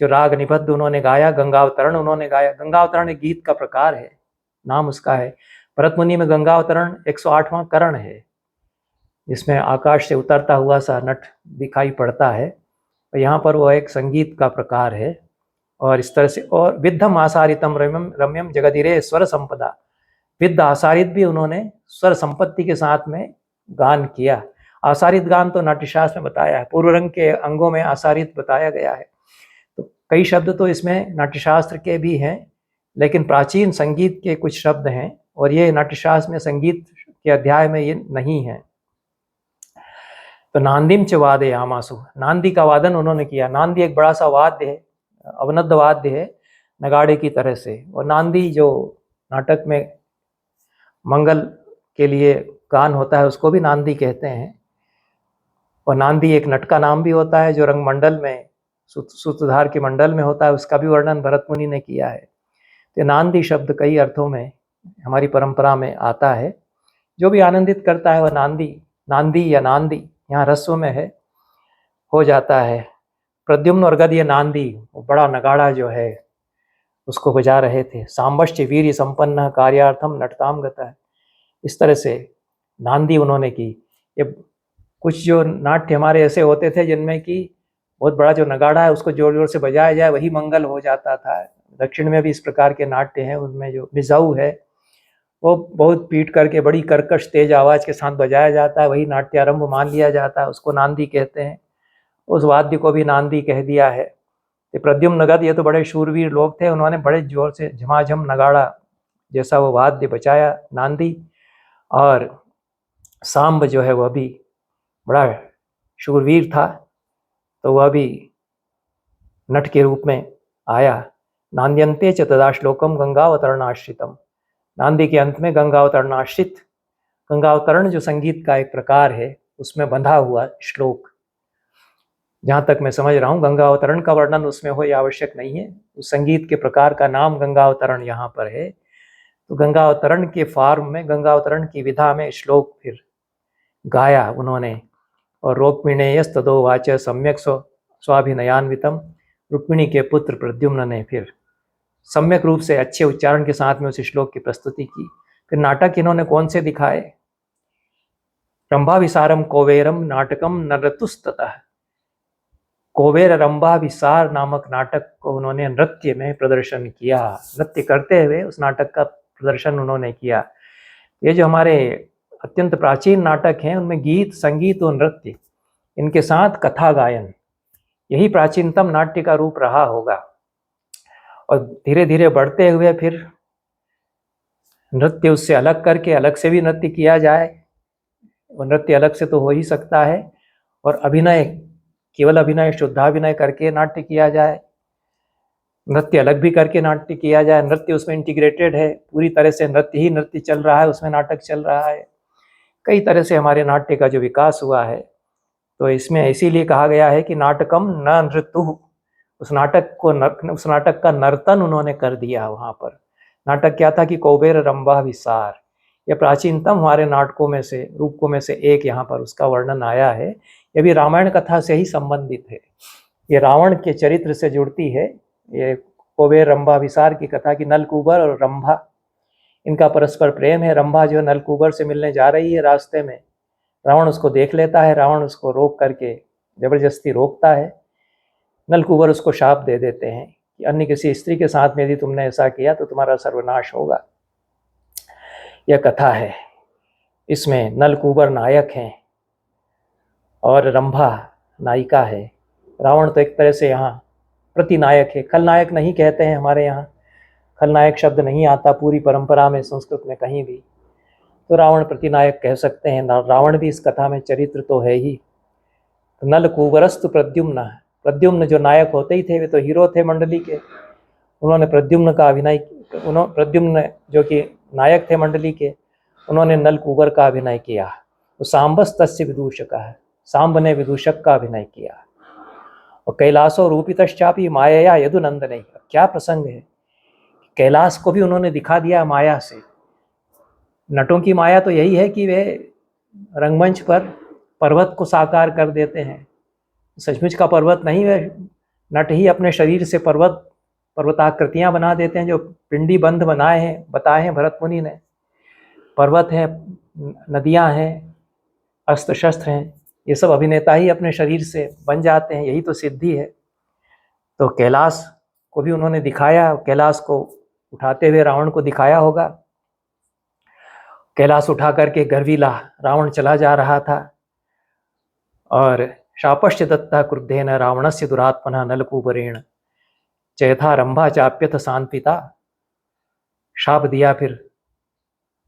जो राग निबद्ध उन्होंने गाया, गंगावतरण उन्होंने गाया। गंगावतरण एक गीत का प्रकार है, नाम उसका है। भरत मुनि में गंगावतरण 108वां करण है, जिसमें आकाश से उतरता हुआ सा नट दिखाई पड़ता है। और यहाँ पर वो एक संगीत का प्रकार है। और इस तरह से, और विद्धम आसारितम रम्यम रम्यम जगदिरे स्वर संपदा। विद्ध आसारित भी उन्होंने स्वर संपत्ति के साथ में गान किया। आसारित गान तो नाट्यशास्त्र में बताया है, पूर्व रंग के अंगों में आसारित बताया गया है। तो कई शब्द तो इसमें नाट्यशास्त्र के भी हैं, लेकिन प्राचीन संगीत के कुछ शब्द हैं, और ये नाट्यशास्त्र में संगीत के अध्याय में ये नहीं है। तो नांदीम च वादयामासु, नांदी का वादन उन्होंने किया। नांदी एक बड़ा सा वाद्य है, अवनद्ध वाद्य है नगाड़े की तरह से। और नांदी जो नाटक में मंगल के लिए गान होता है उसको भी नांदी कहते हैं। और नांदी एक नट का नाम भी होता है जो रंग मंडल में सूत्रधार के मंडल में होता है, उसका भी वर्णन भरत मुनि ने किया है। तो नांदी शब्द कई अर्थों में हमारी परंपरा में आता है। जो भी आनंदित करता है वह नांदी, नांदी या नांदी यहाँ ह्रस्व में है, हो जाता है। प्रद्युम्न और गद ये नांदी, बड़ा नगाड़ा जो है उसको बजा रहे थे। सांबश्च वीर्य संपन्न कार्यार्थम नटताम गता है, इस तरह से नांदी उन्होंने की। ये कुछ जो नाट्य हमारे ऐसे होते थे जिनमें कि बहुत बड़ा जो नगाड़ा है उसको जोर जोर से बजाया जाए वही मंगल हो जाता था। दक्षिण में भी इस प्रकार के नाट्य हैं, उनमें जो बिजाऊ है वो बहुत पीट करके बड़ी कर्कश तेज आवाज के साथ बजाया जाता है, वही नाट्यारंभ मान लिया जाता है, उसको नांदी कहते हैं। उस वाद्य को भी नांदी कह दिया है। तो प्रद्युम्न नगद ये तो बड़े शूरवीर लोग थे, उन्होंने बड़े जोर से झमाझम नगाड़ा जैसा वो वाद्य बचाया नांदी। और सांब जो है वह भी बड़ा शूरवीर था, तो वह भी नट के रूप में आया। नांद्यंते च तदा श्लोकम गंगावतरणाश्रितम, नांदी के अंत में गंगावतरणाश्रित, गंगावतरण जो संगीत का एक प्रकार है उसमें बंधा हुआ श्लोक, जहाँ तक मैं समझ रहा हूँ गंगावतरण का वर्णन उसमें हो, यह आवश्यक नहीं है। उस संगीत के प्रकार का नाम गंगावतरण यहाँ पर है। तो गंगावतरण के फॉर्म में, गंगावतरण की विधा में श्लोक फिर गाया उन्होंने। और रोक्मिणेयस्तदो वाच सम्यक स्वाभिनयान्वितम, रुक्मिणी के पुत्र प्रद्युम्न ने फिर सम्यक रूप से अच्छे उच्चारण के साथ में उस श्लोक की प्रस्तुति की। फिर नाटक इन्होंने कौन से दिखाए? रंभाविसारम कोवेरम नाटकम नरतुस्ततः, कोवेर रंभाविसार नामक नाटक को उन्होंने नृत्य में प्रदर्शन किया। नृत्य करते हुए उस नाटक का प्रदर्शन उन्होंने किया। ये जो हमारे अत्यंत प्राचीन नाटक हैं उनमें गीत, संगीत और नृत्य, इनके साथ कथा गायन, यही प्राचीनतम नाट्य का रूप रहा होगा। और धीरे धीरे बढ़ते हुए फिर नृत्य उससे अलग करके अलग से भी नृत्य किया जाए, और नृत्य अलग से तो हो ही सकता है, और अभिनय, केवल अभिनय, शुद्धाभिनय करके नाट्य किया जाए, नृत्य अलग भी करके नाट्य किया जाए। नृत्य उसमें इंटीग्रेटेड है, पूरी तरह से नृत्य ही नृत्य चल रहा है, उसमें नाटक चल रहा है। कई तरह से हमारे नाट्य का जो विकास हुआ है, तो इसमें इसीलिए कहा गया है कि नाटकम न नृत्युः, उस नाटक का नर्तन उन्होंने कर दिया वहाँ पर। नाटक क्या था कि कौबेर रंभा विसार, यह प्राचीनतम हमारे नाटकों में से, रूपों में से एक यहाँ पर उसका वर्णन आया है। यह भी रामायण कथा से ही संबंधित है, ये रावण के चरित्र से जुड़ती है। ये कौबेर रंभा विसार की कथा की नलकूबर और रंभा, इनका परस्पर प्रेम है। रंभा जो नलकूबर से मिलने जा रही है, रास्ते में रावण उसको देख लेता है, रावण उसको रोक करके जबरदस्ती रोकता है। नलकूबर उसको शाप दे देते हैं कि अन्य किसी स्त्री के साथ में यदि तुमने ऐसा किया तो तुम्हारा सर्वनाश होगा। यह कथा है, इसमें नलकूबर नायक हैं और रंभा नायिका है। रावण तो एक तरह से यहाँ प्रतिनायक है, खलनायक नहीं कहते हैं हमारे यहाँ, खलनायक शब्द नहीं आता पूरी परंपरा में संस्कृत में कहीं भी, तो रावण प्रतिनायक कह सकते हैं। रावण भी इस कथा में चरित्र तो है ही। नलकूबरस्तु प्रद्युम्न, प्रद्युम्न जो नायक होते ही थे, वे तो हीरो थे मंडली के, उन्होंने प्रद्युम्न का अभिनय, प्रद्युम्न जो कि नायक थे मंडली के, उन्होंने नलकूबर का अभिनय किया। तो सांबस तस्य विदूषक है, सांब ने विदूषक का अभिनय किया। और कैलासो रूपितश्चापि माया यदुनंद नहीं, क्या प्रसंग है, कैलाश को भी उन्होंने दिखा दिया माया से। नटों की माया तो यही है कि वे रंगमंच पर पर्वत को साकार कर देते हैं, सचमुच का पर्वत नहीं, वे नट ही अपने शरीर से पर्वताकृतियां बना देते हैं, जो पिंडी बंध बताए हैं भरत मुनि ने। पर्वत हैं, नदियां हैं, अस्त्र शस्त्र हैं, ये सब अभिनेता ही अपने शरीर से बन जाते हैं, यही तो सिद्धि है। तो कैलाश को भी उन्होंने दिखाया, कैलाश को उठाते हुए रावण को दिखाया होगा। कैलाश उठा करके गर्वीला रावण चला जा रहा था, और शापश्च दत्ता क्रुद्धेन रावणस्य दुरात्मना नलकूबरेण चयथा रंभा चाप्यथ सांत्विता, शाप दिया फिर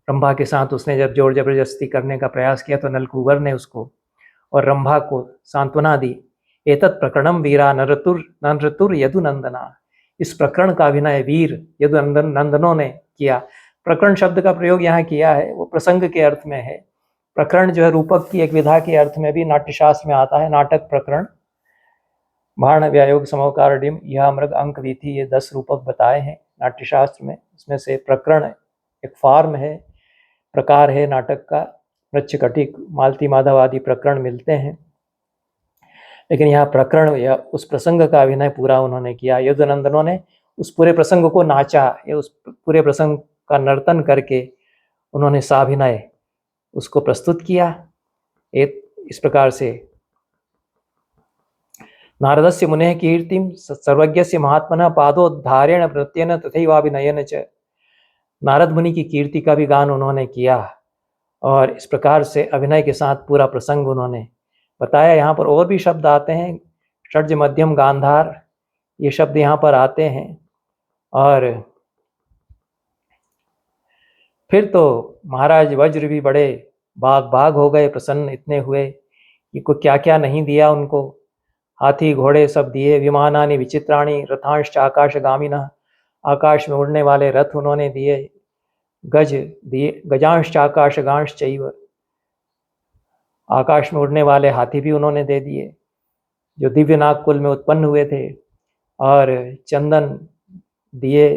रंभा के साथ उसने जब जोर जबरदस्ती करने का प्रयास किया तो नलकूबर ने उसको और रंभा को सांत्वना दी। एतत् प्रकरणम वीरा नरतुर यदुनंदना, इस प्रकरण का अभिनय वीर यदुनंदनों ने किया। प्रकरण शब्द का प्रयोग यहाँ किया है, वो प्रसंग के अर्थ में है। प्रकरण जो है रूपक की एक विधा के अर्थ में भी नाट्यशास्त्र में आता है। नाटक प्रकरण, भाण व्यायोग समवकारडिम, यह मृग अंक वीथी, ये 10 रूपक बताए हैं नाट्यशास्त्र में। इसमें से प्रकरण एक फॉर्म है, प्रकार है नाटक का। मृच्छकटिक, मालती माधव आदि प्रकरण मिलते हैं, लेकिन यहाँ प्रकरण या उस प्रसंग का अभिनय पूरा उन्होंने किया। यदुनंदनों ने उस पूरे प्रसंग को नाचा, या उस पूरे प्रसंग का नर्तन करके उन्होंने साभिनय उसको प्रस्तुत किया। इस प्रकार से नारदस्य मुनेः कीर्तिम सर्वज्ञस्य महात्मनः पादोद्धारेण नृत्येन तथैवाभिनयेन च, नारद मुनि की कीर्ति का भी गान उन्होंने किया और इस प्रकार से अभिनय के साथ पूरा प्रसंग उन्होंने बताया। यहाँ पर और भी शब्द आते हैं, षड्ज मध्यम गांधार, ये शब्द यहाँ पर आते हैं। और फिर तो महाराज वज्र भी बड़े बाग हो गए, प्रसन्न इतने हुए कि को क्या क्या नहीं दिया उनको। हाथी घोड़े सब दिए, विमानानि विचित्राणि रथांश्च आकाशगामिनः, आकाश में उड़ने वाले रथ उन्होंने दिए। गज दिए, गजांश्च आकाशगांश्च चैव, आकाश में उड़ने वाले हाथी भी उन्होंने दे दिए जो दिव्य नागकुल में उत्पन्न हुए थे। और चंदन दिए,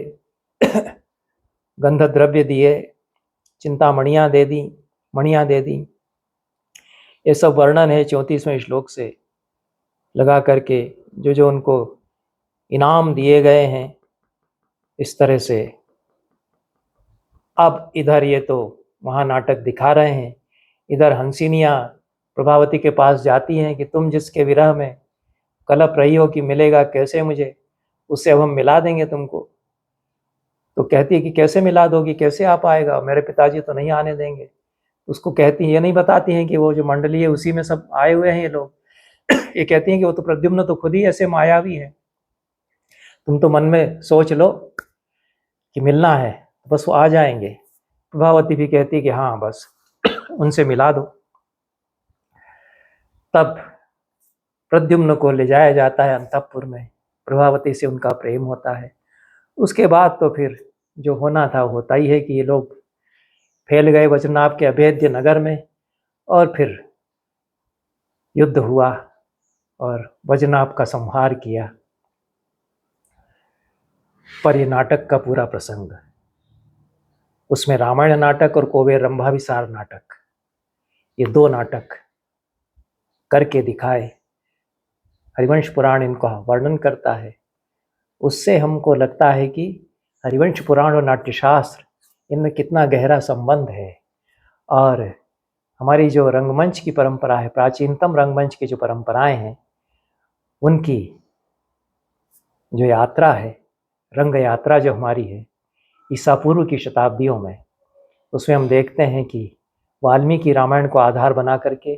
गंध द्रव्य दिए, चिंतामणियाँ दे दी, मणियाँ दे दी। ये सब वर्णन है 34वें श्लोक से लगा करके, जो जो उनको इनाम दिए गए हैं। इस तरह से अब इधर ये तो वहाँ नाटक दिखा रहे हैं, इधर हंसिनियाँ प्रभावती के पास जाती हैं कि तुम जिसके विरह में कलप रही हो कि मिलेगा कैसे मुझे, उससे अब हम मिला देंगे तुमको। तो कहती है कि कैसे मिला दोगी, कैसे आ पाएगा, मेरे पिताजी तो नहीं आने देंगे। उसको कहती है, ये नहीं बताती हैं कि वो जो मंडली है उसी में सब आए हुए हैं ये लोग। ये कहती हैं कि वो तो प्रद्युम्न तो खुद ही ऐसे मायावी है, तुम तो मन में सोच लो कि मिलना है, बस वो आ जाएंगे। प्रभावती भी कहती कि हाँ बस उनसे मिला दो। तब प्रद्युम्न को ले जाया जाता है अंतःपुर में, प्रभावती से उनका प्रेम होता है। उसके बाद तो फिर जो होना था होता ही है कि ये लोग फैल गए वज्रनाभ के अभेद्य नगर में, और फिर युद्ध हुआ और वज्रनाभ का संहार किया। पर ये नाटक का पूरा प्रसंग, उसमें रामायण नाटक और कोबेर रंभाभिसार नाटक, ये 2 नाटक करके दिखाए। हरिवंश पुराण इनका वर्णन करता है। उससे हमको लगता है कि हरिवंश पुराण और नाट्यशास्त्र, इनमें कितना गहरा संबंध है। और हमारी जो रंगमंच की परंपरा है, प्राचीनतम रंगमंच की जो परंपराएं हैं, उनकी जो यात्रा है, रंग यात्रा जो हमारी है ईसा पूर्व की शताब्दियों में, उसमें हम देखते हैं कि वाल्मीकि रामायण को आधार बना करके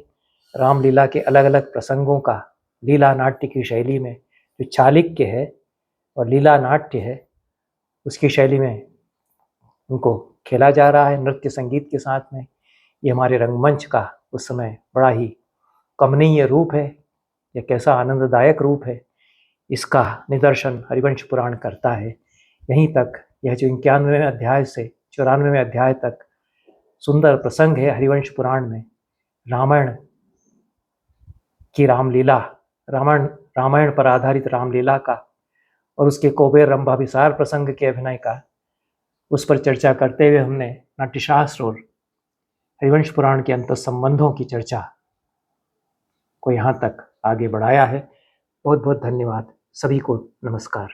रामलीला के अलग अलग प्रसंगों का लीला नाट्य की शैली में, जो चालिक्य है और लीला नाट्य है, उसकी शैली में उनको खेला जा रहा है नृत्य संगीत के साथ में। ये हमारे रंगमंच का उस समय बड़ा ही कमनीय रूप है, यह कैसा आनंददायक रूप है, इसका निदर्शन हरिवंश पुराण करता है। यहीं तक यह जो 91वें अध्याय से 94वें अध्याय तक सुंदर प्रसंग है हरिवंश पुराण में, रामायण की रामलीला, रामायण पर आधारित रामलीला का और उसके कोबेर रंभाभिसार प्रसंग के अभिनय का, उस पर चर्चा करते हुए हमने नाट्यशास्त्र और हरिवंश पुराण के अंतर संबंधों की चर्चा को यहाँ तक आगे बढ़ाया है। बहुत बहुत धन्यवाद, सभी को नमस्कार।